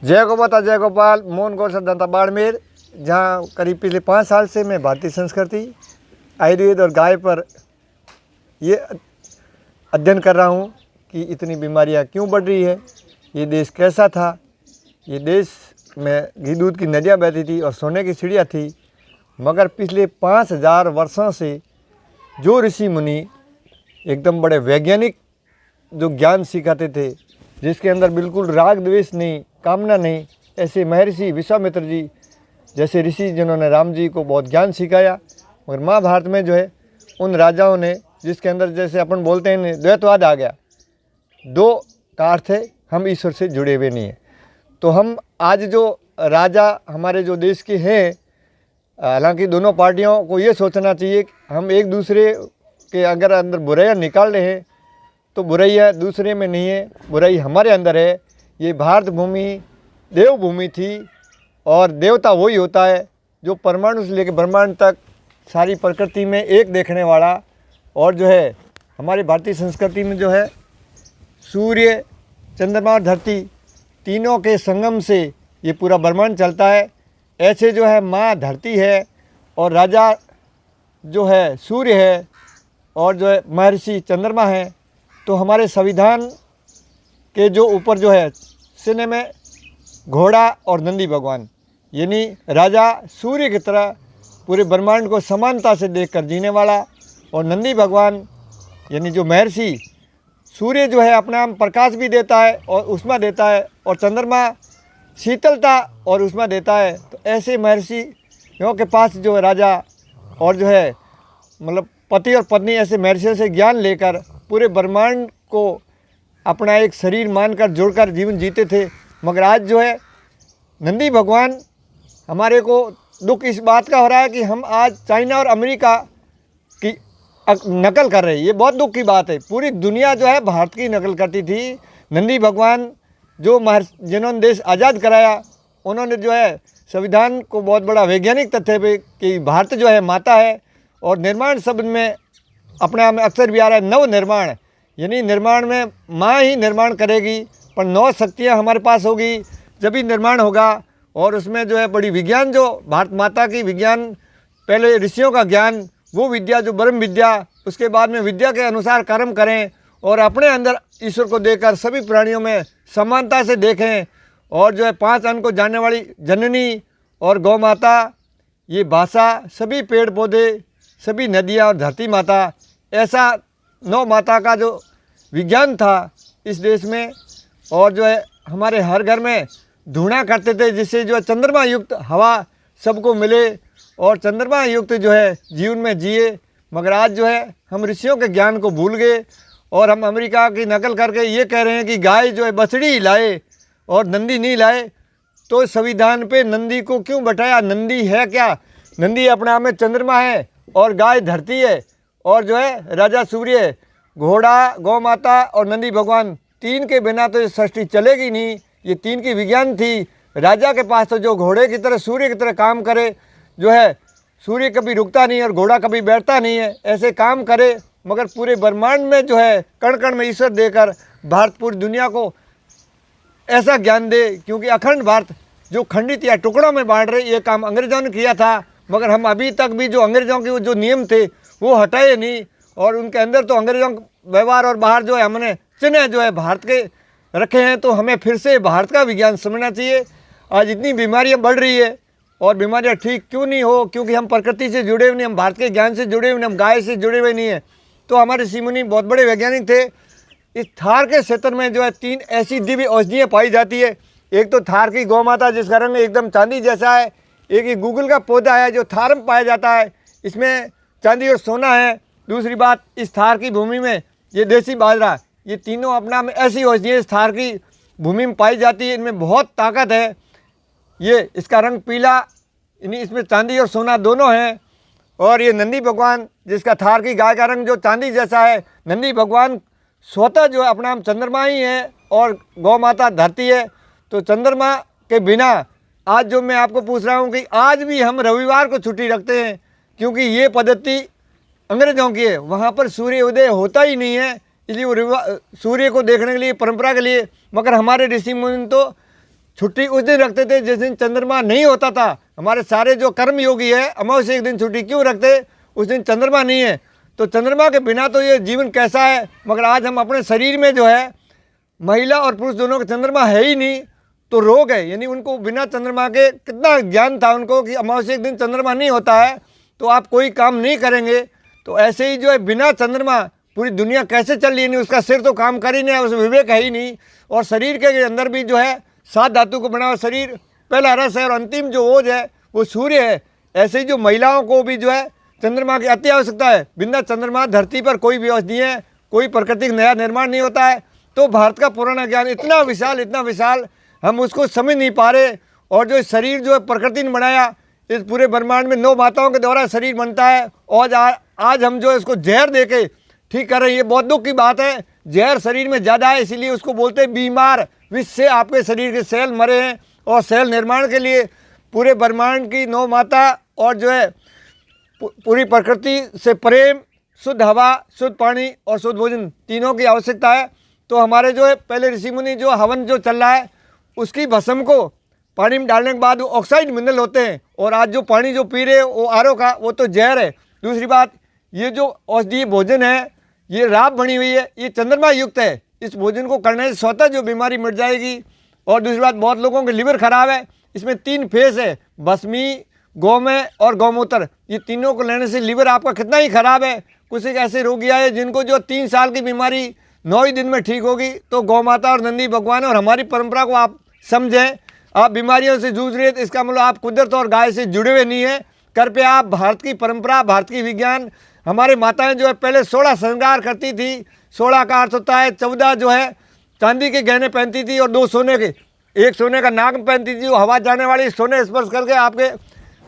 जय गौ माता जय गोपाल। मोहन गौर जनता बाड़मेर, जहाँ करीब पिछले 5 साल से मैं भारतीय संस्कृति, आयुर्वेद और गाय पर ये अध्ययन कर रहा हूँ कि इतनी बीमारियाँ क्यों बढ़ रही है, ये देश कैसा था। ये देश में घी दूध की नदियाँ बहती थी और सोने की चिड़िया थी, मगर पिछले 5000 वर्षों से जो ऋषि मुनि एकदम बड़े वैज्ञानिक जो ज्ञान सिखाते थे, जिसके अंदर बिल्कुल राग द्वेष नहीं, कामना नहीं, ऐसे महर्षि विश्वामित्र जी जैसे ऋषि जिन्होंने राम जी को बहुत ज्ञान सिखाया। मगर महाभारत में जो है उन राजाओं ने, जिसके अंदर जैसे अपन बोलते हैं द्वैतवाद आ गया, 2 का अर्थ है हम ईश्वर से जुड़े हुए नहीं हैं। तो हम आज जो राजा हमारे जो देश के हैं, हालांकि दोनों पार्टियों को ये सोचना चाहिए कि हम एक दूसरे के अगर अंदर बुराइयाँ निकाल रहे हैं तो बुराइयाँ दूसरे में नहीं है, बुराई हमारे अंदर है। ये भारत भूमि देवभूमि थी और देवता वही होता है जो परमाणु से लेकर ब्रह्मांड तक सारी प्रकृति में एक देखने वाला। और जो है हमारी भारतीय संस्कृति में जो है सूर्य, चंद्रमा और धरती तीनों के संगम से ये पूरा ब्रह्मांड चलता है। ऐसे जो है माँ धरती है और राजा जो है सूर्य है और जो है महर्षि चंद्रमा है। तो हमारे संविधान के जो ऊपर जो है सिने में घोड़ा और नंदी भगवान, यानी राजा सूर्य की तरह पूरे ब्रह्मांड को समानता से देखकर जीने वाला, और नंदी भगवान यानी जो महर्षि सूर्य जो है अपना हम प्रकाश भी देता है और उष्मा देता है, और चंद्रमा शीतलता और उष्मा देता है। तो ऐसे महर्षियों के पास जो है राजा और जो है मतलब पति और पत्नी ऐसे महर्षियों से ज्ञान लेकर पूरे ब्रह्मांड को अपना एक शरीर मानकर जोड़कर जीवन जीते थे। मगर आज जो है नंदी भगवान हमारे को दुख इस बात का हो रहा है कि हम आज चाइना और अमेरिका की नकल कर रहे हैं। ये बहुत दुख की बात है। पूरी दुनिया जो है भारत की नकल करती थी। नंदी भगवान जो जिन्होंने देश आज़ाद कराया, उन्होंने जो है संविधान को बहुत बड़ा वैज्ञानिक तथ्य पे कि भारत जो है माता है। और निर्माण शब्द में अपने आप में अक्सर भी आ रहा है नव निर्माण, यानी निर्माण में माँ ही निर्माण करेगी, पर 9 शक्तियाँ हमारे पास होगी जब ही निर्माण होगा। और उसमें जो है बड़ी विज्ञान, जो भारत माता की विज्ञान, पहले ऋषियों का ज्ञान, वो विद्या जो ब्रह्म विद्या, उसके बाद में विद्या के अनुसार कर्म करें और अपने अंदर ईश्वर को देखकर सभी प्राणियों में समानता से देखें। और जो है 5 अंग को जानने वाली जननी और गौ माता, ये भाषा, सभी पेड़ पौधे, सभी नदियाँ और धरती माता, ऐसा 9 माता का जो विज्ञान था इस देश में। और जो है हमारे हर घर में धुआं करते थे, जिससे जो है चंद्रमा युक्त हवा सबको मिले और चंद्रमा युक्त जो है जीवन में जिए। मगर आज जो है हम ऋषियों के ज्ञान को भूल गए और हम अमेरिका की नकल करके ये कह रहे हैं कि गाय जो है बछड़ी ही लाए और नंदी नहीं लाए। तो संविधान पे नंदी को क्यों बैठाया? नंदी है क्या? नंदी अपने आप में चंद्रमा है और गाय धरती है और जो है राजा सूर्य है। घोड़ा, गौ माता और नंदी भगवान, 3 के बिना तो ये सृष्टि चलेगी नहीं। ये 3 की विज्ञान थी। राजा के पास तो जो घोड़े की तरह, सूर्य की तरह काम करे, जो है सूर्य कभी रुकता नहीं और घोड़ा कभी बैठता नहीं है, ऐसे काम करे। मगर पूरे ब्रह्मांड में जो है कण कण में ईश्वर देकर भारत पूरी दुनिया को ऐसा ज्ञान दे, क्योंकि अखंड भारत जो खंडित या टुकड़ों में बांट रहे, ये काम अंग्रेज़ों ने किया था। मगर हम अभी तक भी जो अंग्रेज़ों के जो नियम थे वो हटाए नहीं, और उनके अंदर तो अंग्रेज़ों का व्यवहार और बाहर जो है हमने चिन्ह जो है भारत के रखे हैं। तो हमें फिर से भारत का विज्ञान समझना चाहिए। आज इतनी बीमारियां बढ़ रही है और बीमारियां ठीक क्यों नहीं हो? क्योंकि हम प्रकृति से जुड़े हुए नहीं, हम भारत के ज्ञान से जुड़े हुए नहीं, हम गाय से जुड़े हुए नहीं हैं। तो हमारे ऋषि मुनि बहुत बड़े वैज्ञानिक थे। इस थार के क्षेत्र में जो है 3 ऐसी दिव्य औषधियाँ पाई जाती है। एक तो थार की गौ माता, जिसका रंग एकदम चांदी जैसा है। एक ये गूगल का पौधा है जो थार में पाया जाता है, इसमें चांदी और सोना है। दूसरी बात, इस थार की भूमि में ये देसी बाजरा, ये तीनों अपना में ऐसी औषधियाँ इस थार की भूमि में पाई जाती है। इनमें बहुत ताकत है। ये इसका रंग पीला, यानी इसमें चांदी और सोना दोनों हैं। और ये नंदी भगवान, जिसका थार की गाय का रंग जो चांदी जैसा है, नंदी भगवान स्वतः जो है अपना हम चंद्रमा ही है और गौ माता धरती है। तो चंद्रमा के बिना आज जो मैं आपको पूछ रहा हूँ कि आज भी हम रविवार को छुट्टी रखते हैं, क्योंकि ये पद्धति अंग्रेज़ों की है। वहाँ पर सूर्य उदय होता ही नहीं है, इसलिए वो सूर्य को देखने के लिए, परंपरा के लिए। मगर हमारे ऋषि मुनि तो छुट्टी उस दिन रखते थे जिस दिन चंद्रमा नहीं होता था। हमारे सारे जो कर्म योगी है अमावस्या एक दिन छुट्टी क्यों रखते, उस दिन चंद्रमा नहीं है। तो चंद्रमा के बिना तो ये जीवन कैसा है। मगर आज हम अपने शरीर में जो है महिला और पुरुष दोनों का चंद्रमा है ही नहीं, तो रोग है। यानी उनको बिना चंद्रमा के कितना ज्ञान था उनको कि अमावस्या एक दिन चंद्रमा नहीं होता है तो आप कोई काम नहीं करेंगे। तो ऐसे ही जो है बिना चंद्रमा पूरी दुनिया कैसे चल रही नहीं, उसका सिर तो काम कर ही नहीं, उसमें विवेक है ही नहीं। और शरीर के अंदर भी जो है 7 धातु को बना हुआ शरीर, पहला रस है और अंतिम जो ओज है वो सूर्य है। ऐसे ही जो महिलाओं को भी जो है चंद्रमा की अति आवश्यकता है। बिना चंद्रमा धरती पर कोई व्यवस्था नहीं है, कोई प्राकृतिक नया निर्माण नहीं होता है। तो भारत का पुराना ज्ञान इतना विशाल हम उसको समझ नहीं पा रहे। और जो शरीर जो है प्रकृति ने बनाया, इस पूरे ब्रह्मांड में 9 माताओं के द्वारा शरीर बनता है। और आज हम जो है इसको जहर दे के ठीक कर रहे हैं, ये बहुत दुख की बात है। जहर शरीर में ज़्यादा है, इसीलिए उसको बोलते हैं बीमार। विष से आपके शरीर के सेल मरे हैं। और सेल निर्माण के लिए पूरे ब्रह्मांड की 9 माता और जो है पूरी प्रकृति से प्रेम, शुद्ध हवा, शुद्ध पानी और शुद्ध भोजन तीनों की आवश्यकता है। तो हमारे जो है पहले ऋषि मुनि जो हवन जो चल रहा है उसकी भस्म को पानी में डालने के बाद वो ऑक्साइड मिनरल होते हैं। और आज जो पानी जो पी रहे वो आरओ का, वो तो जहर है। दूसरी बात, ये जो औषधीय भोजन है ये राब बनी हुई है, ये चंद्रमा युक्त है। इस भोजन को करने से स्वतः जो बीमारी मिट जाएगी। और दूसरी बात, बहुत लोगों के लिवर खराब है, इसमें 3 फेस है, भस्मी, गौमय और गौमूत्र। ये तीनों को लेने से लिवर आपका कितना ही खराब है। कुछ एक ऐसे रोगी आए जिनको जो 3 साल की बीमारी 9 ही दिन में ठीक होगी। तो गौ माता और नंदी भगवान और हमारी परंपरा को आप समझें। आप बीमारियों से जूझ रहे हैं तो इसका मतलब आप कुदरत और गाय से जुड़े हुए नहीं हैं। कृपया आप भारत की परंपरा, भारत की विज्ञान, हमारी माताएं जो है पहले 16 श्रृंगार करती थी। 16 का अर्थ होता है 14 जो है चांदी के गहने पहनती थी और 2 सोने के, एक सोने का नाग पहनती थी। वो हवा जाने वाली सोने स्पर्श करके आपके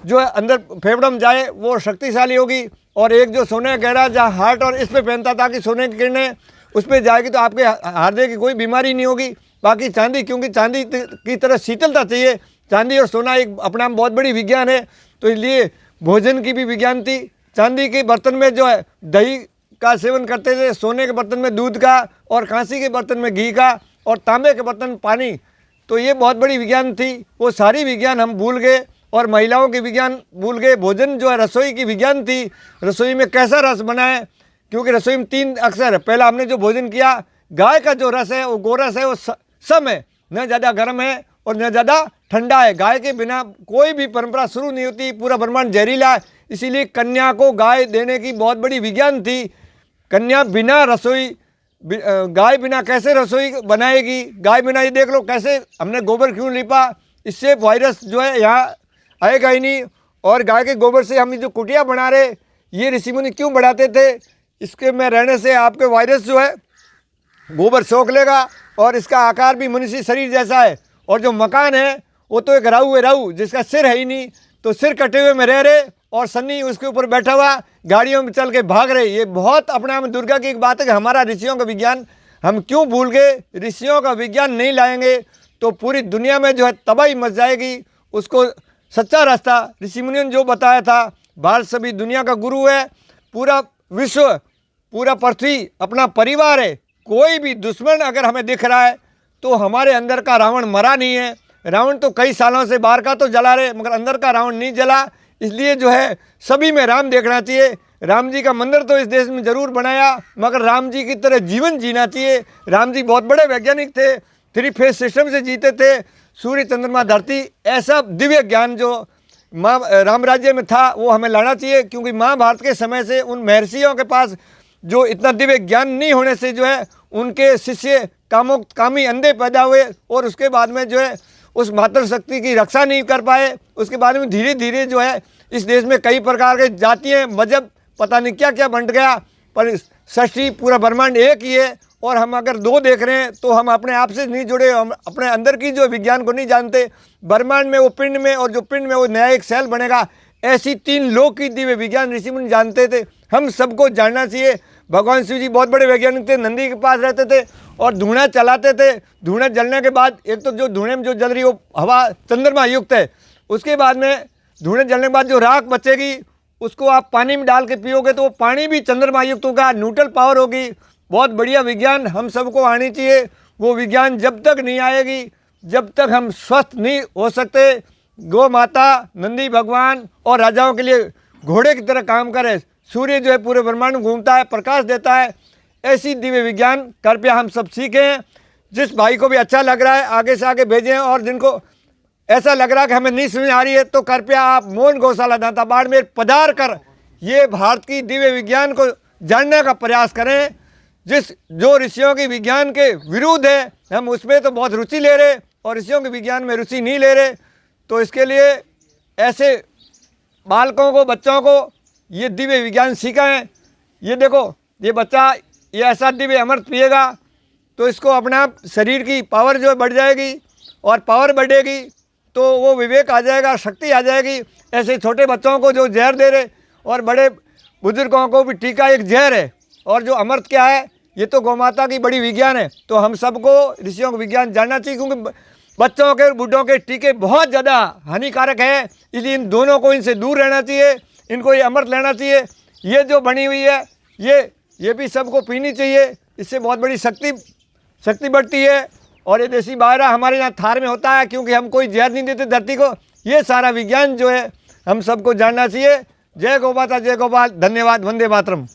जो है अंदर फेफड़ों में जाए वो शक्तिशाली होगी। और एक जो सोने का गहरा जहाँ हार्ट और इस पर पहनता था कि सोने की किरणें उस पर जाएगी तो आपके हृदय की कोई बीमारी नहीं होगी। बाकी चांदी, क्योंकि चांदी की तरह शीतलता चाहिए। चांदी और सोना एक अपना बहुत बड़ी विज्ञान है। तो इसलिए भोजन की भी विज्ञान थी। चांदी के बर्तन में जो है दही का सेवन करते थे, सोने के बर्तन में दूध का, और कांसी के बर्तन में घी का, और तांबे के बर्तन में पानी। तो ये बहुत बड़ी विज्ञान थी। वो सारी विज्ञान हम भूल गए और महिलाओं के विज्ञान भूल गए। भोजन जो है रसोई की विज्ञान थी, रसोई में कैसा रस बनाए, क्योंकि रसोई में 3 अक्षर है। पहला हमने जो भोजन किया, गाय का जो रस है वो गोरस है, वो सम है, न ज़्यादा गर्म है और न ज़्यादा ठंडा है। गाय के बिना कोई भी परंपरा शुरू नहीं होती, पूरा ब्रह्मांड जहरीला है। इसीलिए कन्या को गाय देने की बहुत बड़ी विज्ञान थी। कन्या बिना रसोई, गाय बिना कैसे रसोई बनाएगी। गाय बिना ये देख लो कैसे हमने गोबर क्यों लिपा, इससे वायरस जो है यहाँ आएगा ही नहीं। और गाय के गोबर से हम जो कुटिया बना रहे, ये ऋषि मुनि क्यों बढ़ाते थे, इसके में रहने से आपके वायरस जो है गोबर सोख लेगा और इसका आकार भी मनुष्य शरीर जैसा है। और जो मकान है वो तो एक राहु है, राहु जिसका सिर है ही नहीं, तो सिर कटे हुए में रह रहे और सन्नी उसके ऊपर बैठा हुआ गाड़ियों में चल के भाग रहे। ये बहुत अपने आप में दुर्गा की एक बात है कि हमारा ऋषियों का विज्ञान हम क्यों भूल गए। ऋषियों का विज्ञान नहीं लाएंगे तो पूरी दुनिया में जो है तबाही मच जाएगी। उसको सच्चा रास्ता ऋषि मुनियों ने जो बताया था, भारत सभी दुनिया का गुरु है, पूरा विश्व, पूरा पृथ्वी अपना परिवार है। कोई भी दुश्मन अगर हमें दिख रहा है तो हमारे अंदर का रावण मरा नहीं है। रावण तो कई सालों से बाहर का तो जला रहे, मगर अंदर का रावण नहीं जला। इसलिए जो है सभी में राम देखना चाहिए। राम जी का मंदिर तो इस देश में जरूर बनाया, मगर राम जी की तरह जीवन जीना चाहिए। राम जी बहुत बड़े वैज्ञानिक थे, 3 फेज सिस्टम से जीते थे, सूर्य चंद्रमा धरती, ऐसा दिव्य ज्ञान जो माँ राम राज्य में था वो हमें लाना चाहिए। क्योंकि महाभारत के समय से उन महर्षियों के पास जो इतना दिव्य ज्ञान नहीं होने से जो है उनके शिष्य कामी अंधे पैदा हुए और उसके बाद में जो है उस मातृशक्ति की रक्षा नहीं कर पाए। उसके बाद में धीरे धीरे जो है इस देश में कई प्रकार के जातियाँ, मजहब, पता नहीं क्या क्या बंट गया, पर सृष्टि पूरा ब्रह्मांड एक ही है। और हम अगर 2 देख रहे हैं तो हम अपने आप से नहीं जुड़े, हम अपने अंदर की जो विज्ञान को नहीं जानते। ब्रह्मांड में वो पिंड में, और जो पिंड में वो नया एक सेल बनेगा, ऐसी 3 लोक की दिव्य विज्ञान ऋषि मुनि जानते थे। हम सबको जानना चाहिए। भगवान शिव जी बहुत बड़े वैज्ञानिक थे, नंदी के पास रहते थे और धुआं चलाते थे। धुआं जलने के बाद एक तो जो धुएं में जो जल रही वो हवा चंद्रमा युक्त है, उसके बाद में धुएं जलने के बाद जो राख बचेगी उसको आप पानी में डाल के पियोगे तो वो पानी भी चंद्रमा युक्त होगा, न्यूट्रल पावर होगी। बहुत बढ़िया विज्ञान हम सबको आनी चाहिए। वो विज्ञान जब तक नहीं आएगी जब तक हम स्वस्थ नहीं हो सकते, गौ माता, नंदी भगवान और राजाओं के लिए घोड़े की तरह काम करे। सूर्य जो है पूरे ब्रह्मांड में घूमता है, प्रकाश देता है। ऐसी दिव्य विज्ञान कृपया हम सब सीखें। जिस भाई को भी अच्छा लग रहा है आगे से आगे भेजें, और जिनको ऐसा लग रहा है कि हमें नहीं समझ आ रही है तो कृपया आप मोहन गौशाला दांता बाड़मेर पधार कर ये भारत की दिव्य विज्ञान को जानने का प्रयास करें। जो ऋषियों की विज्ञान के विरुद्ध है, हम उसमें तो बहुत रुचि ले रहे और ऋषियों के विज्ञान में रुचि नहीं ले रहे। तो इसके लिए ऐसे बालकों को, बच्चों को ये दिव्य विज्ञान सिखाएं। ये देखो, ये बच्चा ये ऐसा दिव्य अमृत पिएगा तो इसको अपना शरीर की पावर जो बढ़ जाएगी, और पावर बढ़ेगी तो वो विवेक आ जाएगा, शक्ति आ जाएगी। ऐसे छोटे बच्चों को जो जहर दे रहे, और बड़े बुजुर्गों को भी टीका एक जहर है। और जो अमृत क्या है, ये तो गौमाता की बड़ी विज्ञान है। तो हम सबको ऋषियों का विज्ञान जानना चाहिए, क्योंकि बच्चों के, बूढ़ों के टीके बहुत ज़्यादा हानिकारक है। इसलिए इन दोनों को, इनसे दूर रहना चाहिए, इनको ये अमृत लेना चाहिए। ये जो बनी हुई है ये भी सबको पीनी चाहिए। इससे बहुत बड़ी शक्ति बढ़ती है। और ये देसी बायरा हमारे यहाँ थार में होता है, क्योंकि हम कोई जहर नहीं देते धरती को। ये सारा विज्ञान जो है हम सबको जानना चाहिए। जय गौ माता, जय गोपाल, धन्यवाद, वंदे मातरम।